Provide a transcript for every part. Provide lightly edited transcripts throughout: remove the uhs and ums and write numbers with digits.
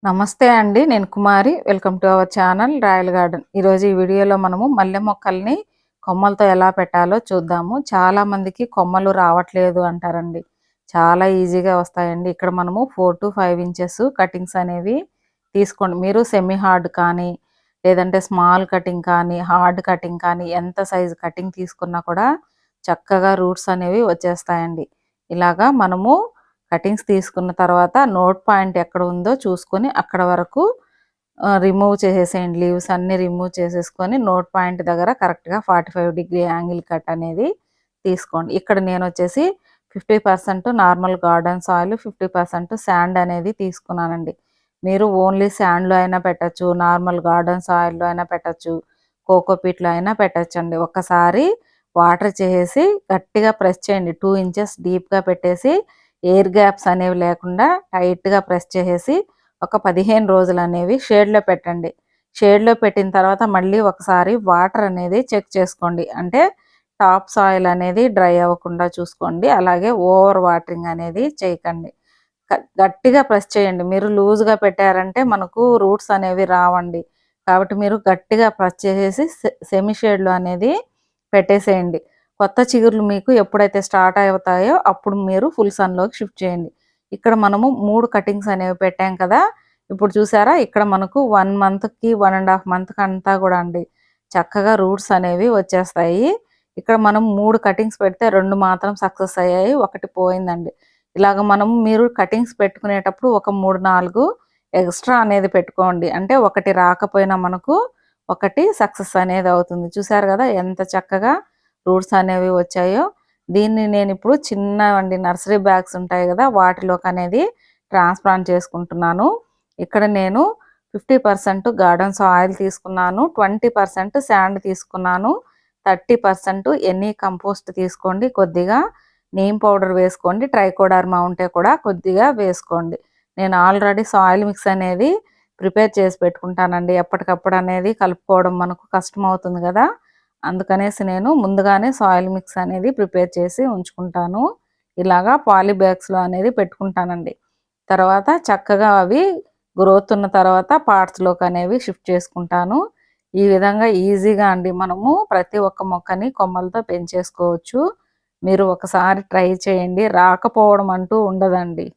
నమస్తే అండి. నేను Kumari. Welcome to our channel Royal Garden. ఈరోజు ఈ వీడియోలో మనము మల్లె మొక్కల్ని కొమ్మలతో ఎలా పెట్టాలో చూద్దాము. చాలా మందికి కొమ్మలు రావట్లేదు అంటారండి. చాలా ఈజీగా వస్తాయండి. ఇక్కడ మనము 4 to 5 ఇంచెస్ కటింగ్స్ అనేవి తీసుకోండి. మీరు సెమీ హార్డ్ కానీ లేదంటే స్మాల్ కటింగ్ కానీ హార్డ్ కటింగ్ కానీ ఎంత సైజు కటింగ్ తీసుకున్నా కూడా చక్కగా రూట్స్ అనేవి వచ్చేస్తాయండి. ఇలాగా మనము కటింగ్స్ తీసుకున్న తర్వాత నోట్ పాయింట్ ఎక్కడ ఉందో చూసుకొని అక్కడ వరకు రిమూవ్ చేసేసేయండి. లీవ్స్ అన్నీ రిమూవ్ చేసేసుకొని నోట్ పాయింట్ దగ్గర కరెక్ట్గా 45 డిగ్రీ యాంగిల్ కట్ అనేది తీసుకోండి. ఇక్కడ నేను వచ్చేసి 50% నార్మల్ గార్డెన్ సాయిల్, 50% శాండ్ అనేది తీసుకున్నానండి. మీరు ఓన్లీ శాండ్లో అయినా పెట్టచ్చు, నార్మల్ గార్డెన్ సాయిల్లో అయినా పెట్టచ్చు, కోకోపీట్లో అయినా పెట్టచ్చండి. ఒక్కసారి వాటర్ చేసేసి గట్టిగా ప్రెస్ చేయండి. 2 ఇంచెస్ డీప్గా పెట్టేసి ఎయిర్ గ్యాప్స్ అనేవి లేకుండా టైట్గా ప్రెస్ చేసేసి ఒక 15 రోజులు అనేవి షేడ్లో పెట్టండి. షేడ్లో పెట్టిన తర్వాత మళ్ళీ ఒకసారి వాటర్ అనేది చెక్ చేసుకోండి. అంటే టాప్ సాయిల్ అనేది డ్రై అవ్వకుండా చూసుకోండి. అలాగే ఓవర్ వాటరింగ్ అనేది చేయకండి. గట్టిగా ప్రెస్ చేయండి. మీరు లూజ్గా పెట్టారంటే మనకు రూట్స్ అనేవి రావండి. కాబట్టి మీరు గట్టిగా ప్రెస్ చేసేసి సెమీ షేడ్లో అనేది పెట్టేసేయండి. కొత్త చిగుర్లు మీకు ఎప్పుడైతే స్టార్ట్ అవుతాయో అప్పుడు మీరు ఫుల్ సన్లోకి షిఫ్ట్ చేయండి. ఇక్కడ మనము 3 కటింగ్స్ అనేవి పెట్టాం కదా. ఇప్పుడు చూసారా, ఇక్కడ మనకు 1 మంత్కి 1.5 మంత్కి అంతా కూడా అండి చక్కగా రూట్స్ అనేవి వచ్చేస్తాయి. ఇక్కడ మనం 3 కటింగ్స్ పెడితే 2 మాత్రం సక్సెస్ అయ్యాయి, 1 పోయిందండి. ఇలాగ మనం మీరు కటింగ్స్ పెట్టుకునేటప్పుడు ఒక 3-4 ఎక్స్ట్రా అనేది పెట్టుకోండి. అంటే 1 రాకపోయినా మనకు 1 సక్సెస్ అనేది అవుతుంది. చూసారు కదా ఎంత చక్కగా రూట్స్ అనేవి వచ్చాయో. దీన్ని నేను ఇప్పుడు చిన్నవండి నర్సరీ బ్యాగ్స్ ఉంటాయి కదా, వాటిలోకి అనేది ట్రాన్స్ప్లాంట్ చేసుకుంటున్నాను. ఇక్కడ నేను 50% గార్డెన్ సాయిల్ తీసుకున్నాను, 20% శాండ్ తీసుకున్నాను, 30% ఎనీ కంపోస్ట్ తీసుకోండి, కొద్దిగా నీమ్ పౌడర్ వేసుకోండి, ట్రైకోడర్మా ఉంటే కూడా కొద్దిగా వేసుకోండి. నేను ఆల్రెడీ సాయిల్ మిక్స్ అనేది ప్రిపేర్ చేసి పెట్టుకుంటానండి. ఎప్పటికప్పుడు అనేది కలుపుకోవడం మనకు కష్టం అవుతుంది కదా, అందుకనేసి నేను ముందుగానే సాయిల్ మిక్స్ అనేది ప్రిపేర్ చేసి ఉంచుకుంటాను. ఇలాగా పాలీ బ్యాగ్స్లో అనేది పెట్టుకుంటానండి. తర్వాత చక్కగా అవి గ్రోత్ ఉన్న తర్వాత పార్ట్స్లోకి అనేవి షిఫ్ట్ చేసుకుంటాను. ఈ విధంగా ఈజీగా అండి మనము ప్రతి ఒక్క మొక్కని కొమ్మలతో పెంచేసుకోవచ్చు. మీరు ఒకసారి ట్రై చేయండి, రాకపోవడం అంటూ ఉండదండి.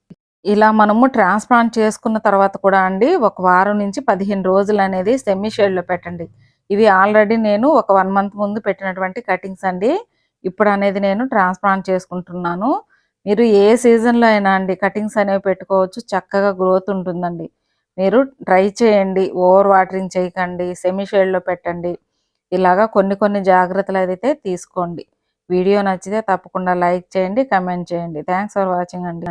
ఇలా మనము ట్రాన్స్ప్లాంట్ చేసుకున్న తర్వాత కూడా అండి ఒక వారం నుంచి 15 రోజులు అనేది సెమీ షేడ్లో పెట్టండి. ఇవి ఆల్రెడీ నేను ఒక 1 మంత్ ముందు పెట్టినటువంటి కటింగ్స్ అండి. ఇప్పుడు అనేది నేను ట్రాన్స్ప్లాంట్ చేసుకుంటున్నాను. మీరు ఏ సీజన్లో అయినా అండి కటింగ్స్ అనేవి పెట్టుకోవచ్చు, చక్కగా గ్రోత్ ఉంటుందండి. మీరు ట్రై చేయండి, ఓవర్ వాటరింగ్ చేయకండి, సెమీ షేడ్లో పెట్టండి. ఇలాగా కొన్ని జాగ్రత్తలు అయితే తీసుకోండి. వీడియో నచ్చితే తప్పకుండా లైక్ చేయండి, కమెంట్ చేయండి. థ్యాంక్స్ ఫర్ వాచింగ్ అండి.